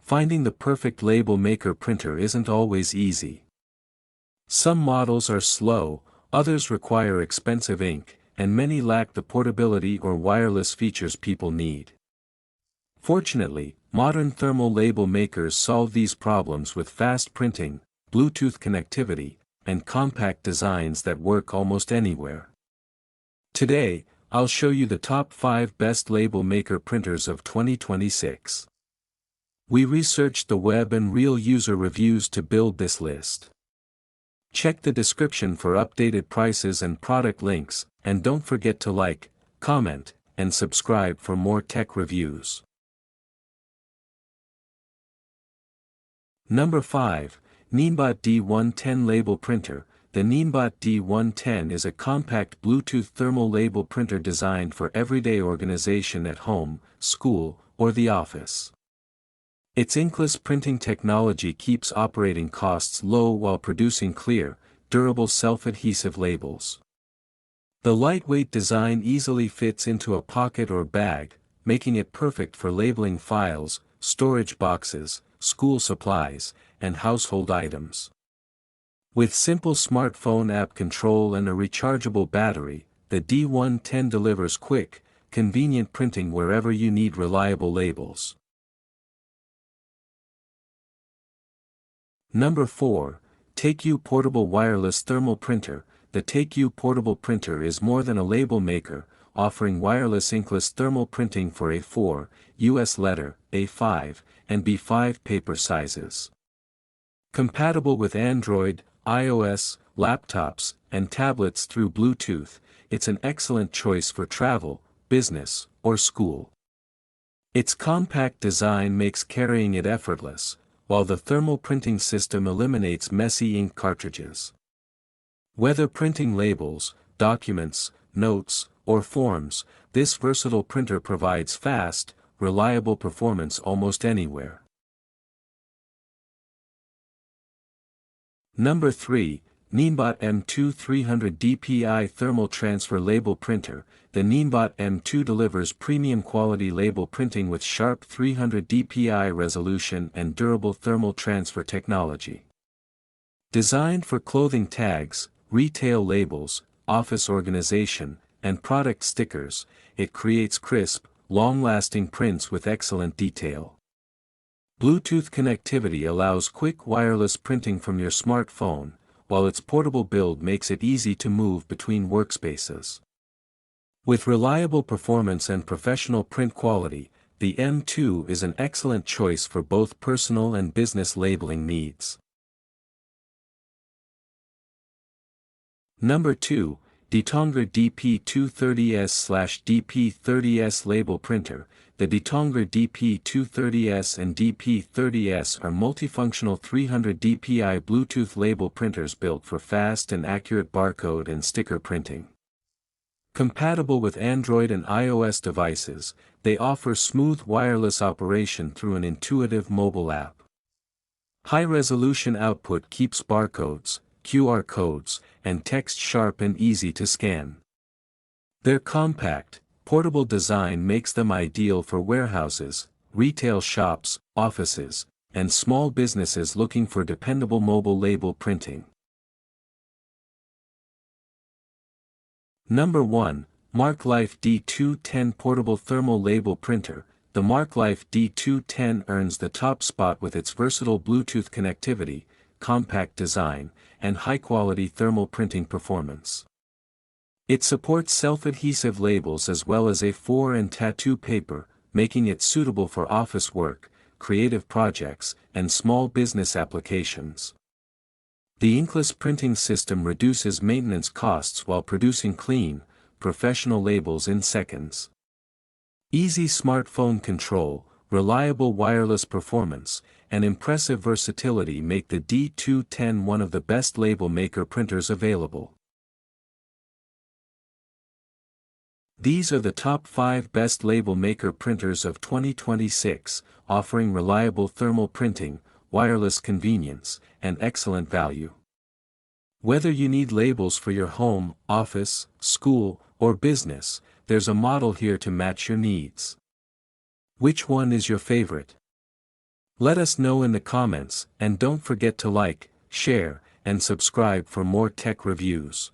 finding the perfect label maker printer isn't always easy. Some models are slow, others require expensive ink, and many lack the portability or wireless features people need. Fortunately, modern thermal label makers solve these problems with fast printing, Bluetooth connectivity, and compact designs that work almost anywhere. Today, I'll show you the top 5 best label maker printers of 2026. We researched the web and real user reviews to build this list. Check the description for updated prices and product links, and don't forget to like, comment, and subscribe for more tech reviews. Number 5. Niimbot D110 Label Printer. The Niimbot D110 is a compact Bluetooth thermal label printer designed for everyday organization at home, school, or the office. Its inkless printing technology keeps operating costs low while producing clear, durable self-adhesive labels. The lightweight design easily fits into a pocket or bag, making it perfect for labeling files, storage boxes, school supplies, and household items. With simple smartphone app control and a rechargeable battery, the D110 delivers quick, convenient printing wherever you need reliable labels. Number 4. TakeYou Portable Wireless Thermal Printer. The TakeYou portable printer is more than a label maker, offering wireless inkless thermal printing for A4, US letter, A5, and B5 paper sizes. Compatible with Android, iOS, laptops, and tablets through Bluetooth, it's an excellent choice for travel, business, or school. Its compact design makes carrying it effortless, while the thermal printing system eliminates messy ink cartridges. Whether printing labels, documents, notes, or forms, this versatile printer provides fast, reliable performance almost anywhere. Number 3. Niimbot M2 300 dpi Thermal Transfer Label Printer. The Niimbot M2 delivers premium quality label printing with sharp 300 dpi resolution and durable thermal transfer technology. Designed for clothing tags, retail labels, office organization, and product stickers, it creates crisp, long-lasting prints with excellent detail. Bluetooth connectivity allows quick wireless printing from your smartphone, while its portable build makes it easy to move between workspaces. With reliable performance and professional print quality, the M2 is an excellent choice for both personal and business labeling needs. Number 2. DETONGER DP230S/DP30S Label Printer. The DETONGER DP230S and DP30S are multifunctional 300 dpi Bluetooth label printers built for fast and accurate barcode and sticker printing. Compatible with Android and iOS devices, they offer smooth wireless operation through an intuitive mobile app. High-resolution output keeps barcodes, QR codes, and text sharp and easy to scan. Their compact, portable design makes them ideal for warehouses, retail shops, offices, and small businesses looking for dependable mobile label printing. Number 1. Marklife D210 Portable Thermal Label Printer. The Marklife D210 earns the top spot with its versatile Bluetooth connectivity, compact design, and high-quality thermal printing performance. It supports self-adhesive labels as well as A4 and tattoo paper, making it suitable for office work, creative projects, and small business applications. The inkless printing system reduces maintenance costs while producing clean, professional labels in seconds. Easy smartphone control, reliable wireless performance, and impressive versatility make the D210 one of the best label maker printers available. These are the top 5 best label maker printers of 2026, offering reliable thermal printing, wireless convenience, and excellent value. Whether you need labels for your home, office, school, or business, there's a model here to match your needs. Which one is your favorite? Let us know in the comments, and don't forget to like, share, and subscribe for more tech reviews.